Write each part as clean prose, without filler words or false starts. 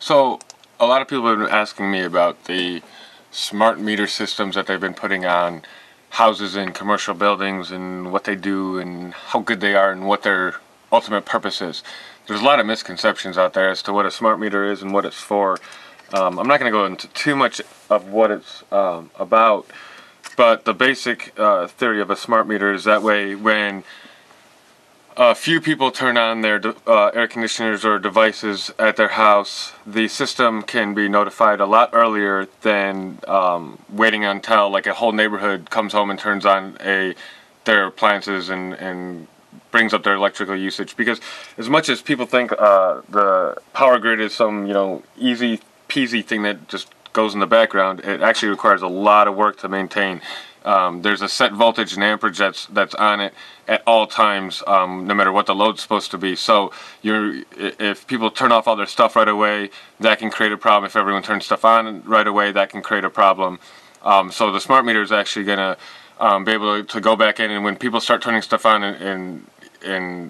So, a lot of people have been asking me about the smart meter systems that they've been putting on houses and commercial buildings and what they do and how good they are and what their ultimate purpose is. There's a lot of misconceptions out there as to what a smart meter is and what it's for. I'm not going to go into too much of what it's about, but the basic theory of a smart meter is that way when a few people turn on their air conditioners or devices at their house, the system can be notified a lot earlier than waiting until like a whole neighborhood comes home and turns on their appliances and brings up their electrical usage. Because as much as people think the power grid is some easy peasy thing that just goes in the background, it actually requires a lot of work to maintain. There's a set voltage and amperage that's on it at all times, no matter what the load's supposed to be. So if people turn off all their stuff right away, that can create a problem. If everyone turns stuff on right away, that can create a problem. So the smart meter is actually going to be able to go back in, and when people start turning stuff on in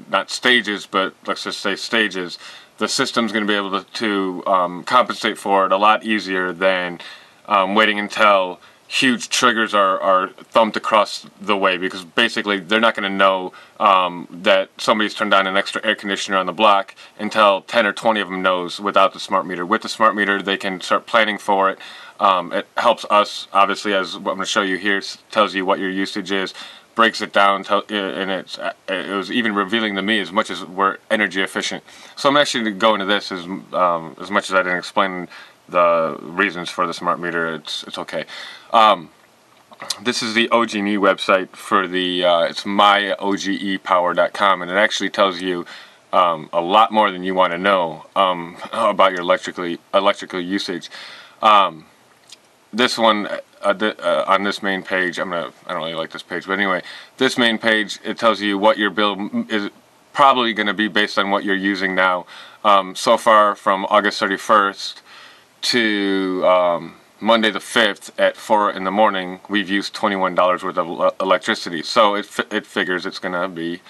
not stages, but let's just say stages, the system's going to be able to compensate for it a lot easier than waiting until huge triggers are thumped across the way, because basically they're not going to know that somebody's turned on an extra air conditioner on the block until 10 or 20 of them knows without the smart meter. With the smart meter, they can start planning for it. It helps us, obviously, as what I'm going to show you here, tells you what your usage is, breaks it down, and it was even revealing to me as much as we're energy efficient. So I'm actually going to go into this as much as I didn't explain the reasons for the smart meter. It's okay. This is the OGE website for the it's myogepower.com, and it actually tells you a lot more than you want to know about your electrical usage. This one on this main page, I don't really like this page, but anyway, this main page, it tells you what your bill is probably going to be based on what you're using now. So far, from August 31st to Monday the 5th at 4 in the morning, we've used $21 worth of electricity. So it figures it's going to be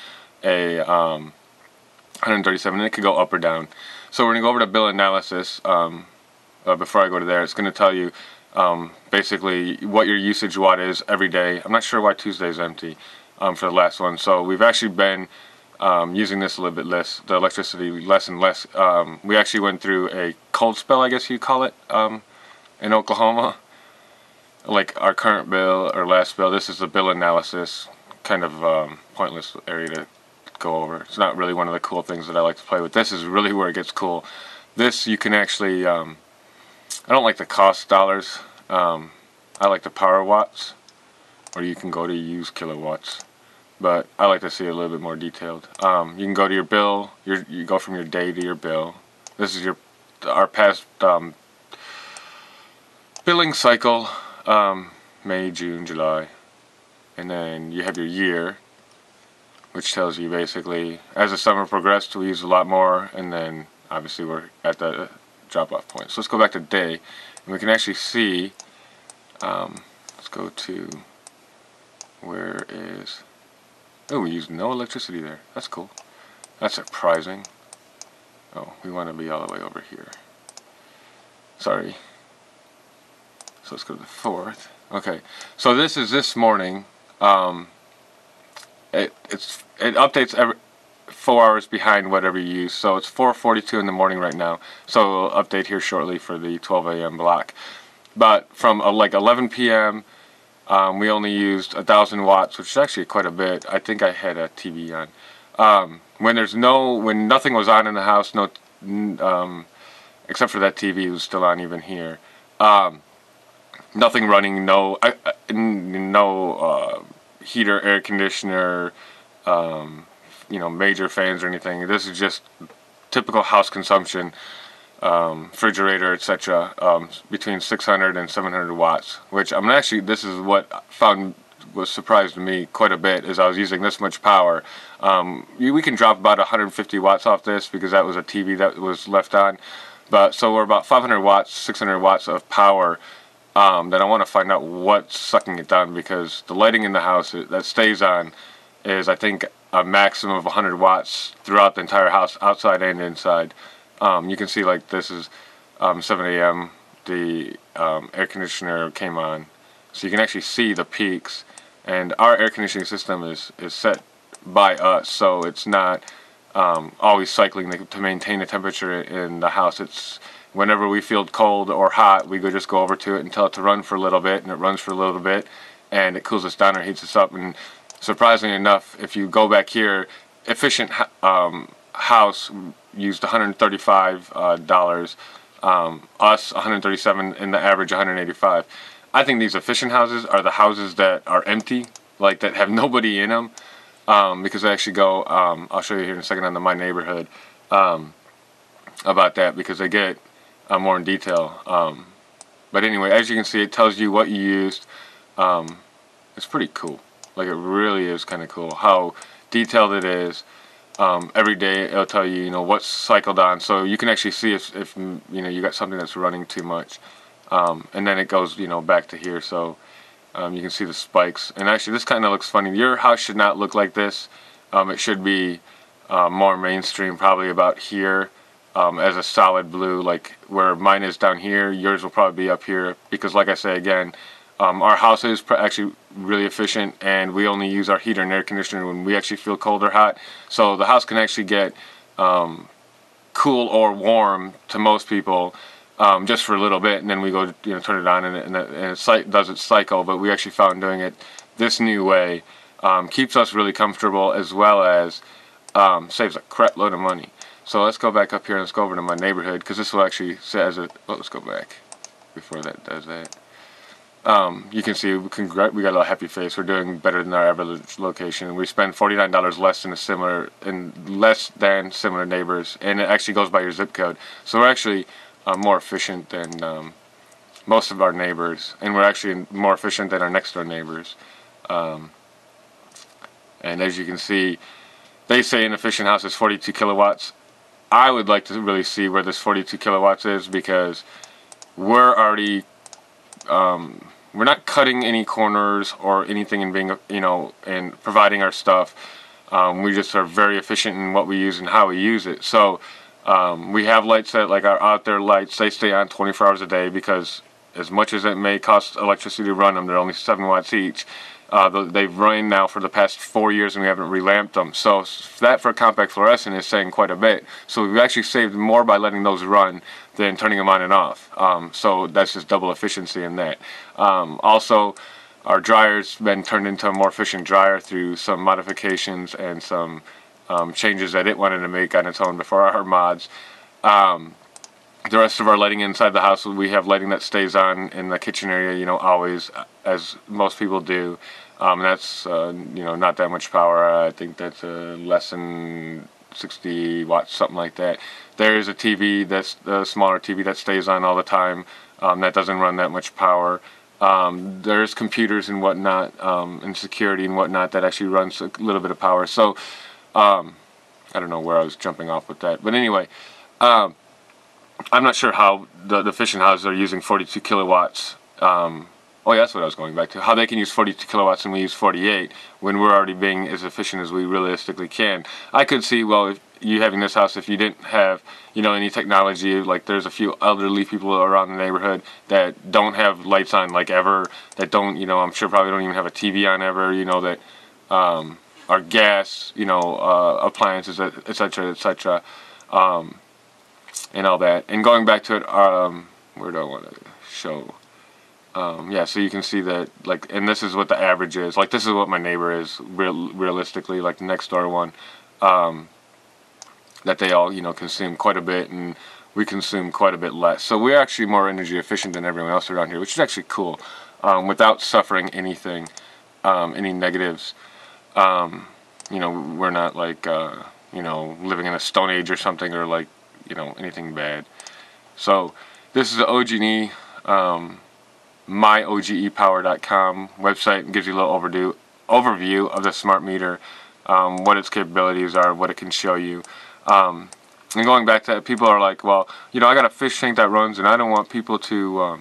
a 137, and it could go up or down. So we're going to go over to bill analysis. Before I go to there, it's going to tell you basically what your usage watt is every day. I'm not sure why Tuesday's empty for the last one. So we've actually been using this a little bit less, the electricity less and less. We actually went through a cold spell, I guess you'd call it, in Oklahoma. Like our current bill or last bill, this is the bill analysis, kind of pointless area to go over. It's not really one of the cool things that I like to play with. This is really where it gets cool. This you can actually, I don't like the cost dollars, I like the power watts, or you can go to use kilowatts, but I like to see it a little bit more detailed. You can go to your bill, you go from your day to your bill. This is our past billing cycle, May, June, July, and then you have your year, which tells you basically as the summer progressed we used a lot more, and then obviously we're at the drop-off point. So let's go back to day, and we can actually see, let's go to, where is, oh, we used no electricity there. That's cool. That's surprising. Oh, we want to be all the way over here. Sorry. So let's go to the 4th. Okay, so this is this morning. It updates every 4 hours behind whatever you use. So it's 4:42 in the morning right now. So it'll update here shortly for the 12 a.m. block. But from like 11 p.m. We only used 1,000 watts, which is actually quite a bit. I think I had a TV on. When nothing was on in the house, except for that TV, it was still on even here. Nothing running, no heater, air conditioner, major fans or anything. This is just typical house consumption, refrigerator, etc. Between 600 and 700 watts, which this is what was surprised to me quite a bit, is I was using this much power. We can drop about 150 watts off this because that was a TV that was left on. But so we're about 500 watts, 600 watts of power. Then I want to find out what's sucking it down, because the lighting in the house that stays on is, I think, a maximum of 100 watts throughout the entire house, outside and inside. You can see like this is 7 a.m. the air conditioner came on, so you can actually see the peaks. And our air conditioning system is set by us, so it's not always cycling to maintain the temperature in the house. It's whenever we feel cold or hot, we just go over to it and tell it to run for a little bit, and it runs for a little bit, and it cools us down or heats us up. And surprisingly enough, if you go back here, efficient house used $135, us $137, and the average $185. I think these efficient houses are the houses that are empty, like that have nobody in them, because I actually go, I'll show you here in a second on my neighborhood about that, because they get more in detail. But anyway, as you can see, it tells you what you used. It's pretty cool. Like, it really is kind of cool how detailed it is. Every day it'll tell you, what's cycled on, so you can actually see if you got something that's running too much. And then it goes, back to here, so you can see the spikes. And actually, this kind of looks funny. Your house should not look like this. It should be more mainstream, probably about here, as a solid blue, like where mine is down here. Yours will probably be up here, because like I say again, our house is actually really efficient, and we only use our heater and air conditioner when we actually feel cold or hot. So the house can actually get cool or warm to most people just for a little bit, and then we go turn it on, and it does its cycle. But we actually found doing it this new way keeps us really comfortable, as well as saves a crap load of money. So let's go back up here and let's go over to my neighborhood, because this will actually say as a, let's go back before that does that. You can see we got a little happy face. We're doing better than our average location. We spend $49 less than similar neighbors, and it actually goes by your zip code. So we're actually more efficient than most of our neighbors, and we're actually more efficient than our next door neighbors. And as you can see, they say an efficient house is 42 kilowatts. I would like to really see where this 42 kilowatts is, because we're already we're not cutting any corners or anything in being, and providing our stuff. We just are very efficient in what we use and how we use it. So we have lights that, like our out there lights, they stay on 24 hours a day, because as much as it may cost electricity to run them, they're only 7 watts each. They've run now for the past 4 years, and we haven't relamped them. So that for compact fluorescent is saying quite a bit. So we've actually saved more by letting those run than turning them on and off. So that's just double efficiency in that. Also, our dryer's been turned into a more efficient dryer through some modifications and some changes that it wanted to make on its own before our mods. The rest of our lighting inside the house, we have lighting that stays on in the kitchen area, always, as most people do. And that's, not that much power. I think that's less than 60 watts, something like that. There is a TV, that's a smaller TV that stays on all the time. That doesn't run that much power. There's computers and whatnot, and security and whatnot that actually runs a little bit of power. So, I don't know where I was jumping off with that. But anyway, I'm not sure how the efficient houses are using 42 kilowatts. Oh yeah, that's what I was going back to. How they can use 42 kilowatts and we use 48 when we're already being as efficient as we realistically can. I could see, well, if you having this house, if you didn't have, any technology, like there's a few elderly people around the neighborhood that don't have lights on, like ever, that don't, I'm sure probably don't even have a TV on ever, that are gas, appliances, etc., etc., and all that. And going back to it, where do I want to show? Yeah, so you can see that, like, and this is what the average is. Like, this is what my neighbor is, realistically, like the next door one, that they all, consume quite a bit, and we consume quite a bit less. So we're actually more energy efficient than everyone else around here, which is actually cool, without suffering anything, any negatives. We're not like, living in a stone age or something, or like, anything bad. So this is the OGE, myogepower.com website, and gives you a little overview of the smart meter, what its capabilities are, what it can show you. And going back to that, people are like, well, I got a fish tank that runs, and I don't want people to,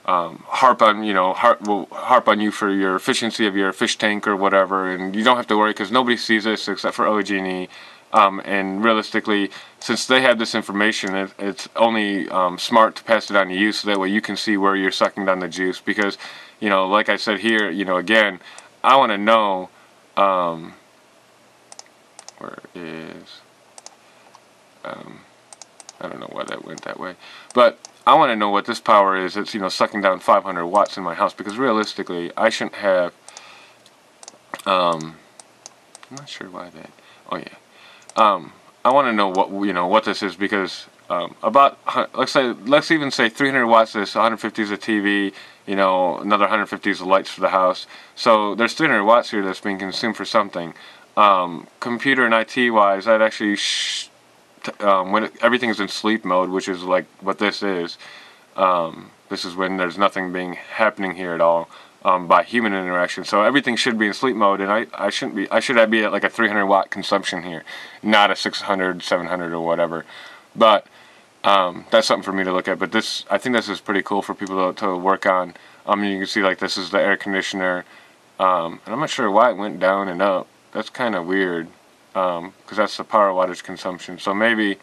harp on you for your efficiency of your fish tank or whatever, and you don't have to worry, because nobody sees this except for OGE. And realistically, since they have this information, it's only smart to pass it on to you, so that way you can see where you're sucking down the juice. Because, you know, like I said here, you know, again, I want to know, where is, I don't know why that went that way, but I want to know what this power is. It's, you know, sucking down 500 watts in my house, because realistically, I shouldn't have, I'm not sure why that, oh yeah, I want to know what, you know, what this is, because about, let's even say 300 watts is 150 is a TV, you know, another 150 is the lights for the house. So there's 300 watts here that's being consumed for something. Computer and IT wise, that actually when everything is in sleep mode, which is like what this is when there's nothing happening here at all by human interaction. So everything should be in sleep mode, and I should be at like a 300 watt consumption here, not a 600, 700 or whatever. But that's something for me to look at. But this, I think this is pretty cool for people to work on. You can see like this is the air conditioner, and I'm not sure why it went down and up. That's kind of weird, because that's the power wattage consumption. So maybe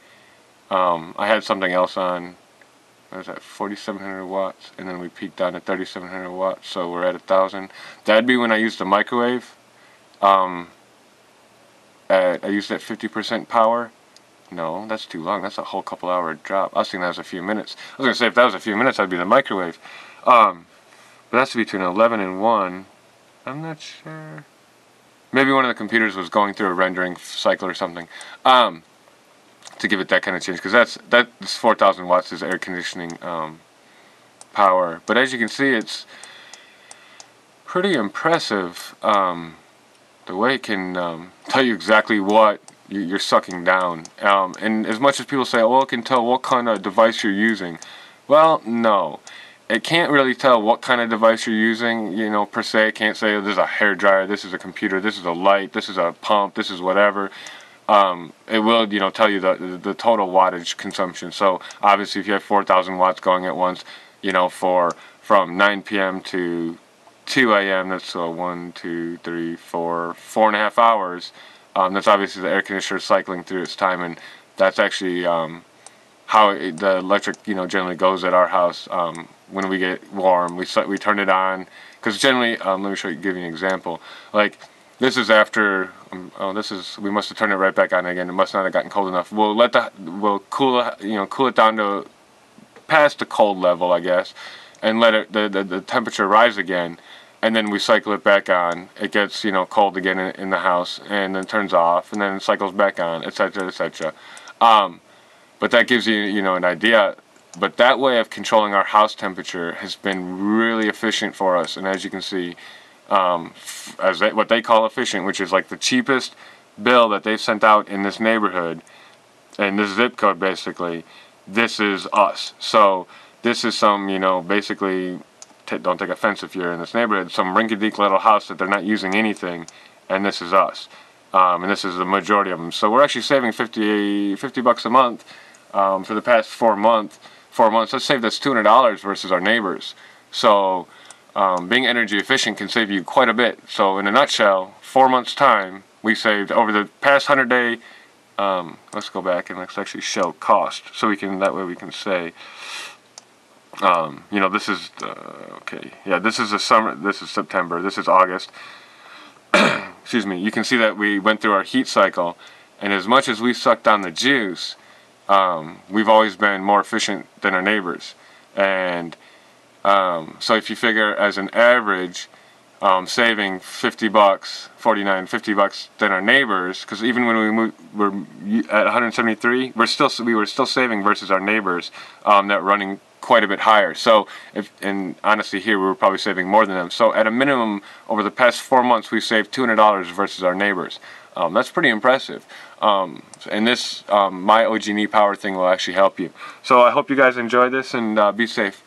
I had something else on. What is that, 4,700 watts, and then we peaked down to 3,700 watts, so we're at 1,000. That'd be when I used the microwave. I used at 50% power. No, that's too long. That's a whole couple hour drop. I was thinking that was a few minutes. I was going to say if that was a few minutes, I'd be the microwave. But that's between 11 and 1. I'm not sure. Maybe one of the computers was going through a rendering cycle or something. To give it that kind of change, because that's 4,000 watts is air conditioning power. But as you can see, it's pretty impressive the way it can tell you exactly what you're sucking down. And as much as people say, well, it can tell what kind of device you're using. Well, no. It can't really tell what kind of device you're using, you know, per se. It can't say, oh, this is a hairdryer, this is a computer, this is a light, this is a pump, this is whatever. It will, you know, tell you the total wattage consumption. So obviously, if you have 4,000 watts going at once, you know, from 9 p.m. to 2 a.m., that's 1, 2, 3, 4, 4.5 hours. That's obviously the air conditioner cycling through its time, and that's actually how the electric, you know, generally goes at our house. When we get warm, we turn it on, because generally, let me give you an example. Like, this is after, we must have turned it right back on again. It must not have gotten cold enough. We'll cool it down to past the cold level, I guess, and let the temperature rise again, and then we cycle it back on. It gets, you know, cold again in the house, and then turns off, and then it cycles back on, etc., etc. But that gives you, you know, an idea. But that way of controlling our house temperature has been really efficient for us, and as you can see, what they call efficient, which is like the cheapest bill that they've sent out in this neighborhood, and this zip code basically, this is us. So this is some, you know, basically, don't take offense if you're in this neighborhood, some rinky-dink little house that they're not using anything, and this is us. And this is the majority of them. So we're actually saving 50 bucks a month for the past 4 months. Let's say that's $200 versus our neighbors. So being energy efficient can save you quite a bit. So in a nutshell, 4 months time, we saved over the past 100-day. Let's go back and let's actually show cost, so that way we can say, you know, this is okay. Yeah, this is the summer. This is September. This is August. Excuse me. You can see that we went through our heat cycle, and as much as we sucked down the juice, we've always been more efficient than our neighbors. And so if you figure as an average, saving 50 bucks, 49, 50 bucks than our neighbors, because even when we're at 173, we were still saving versus our neighbors that were running quite a bit higher. So and honestly here we were probably saving more than them. So at a minimum, over the past 4 months, we saved $200 versus our neighbors. That's pretty impressive. And this my OG&E power thing will actually help you. So I hope you guys enjoy this, and be safe.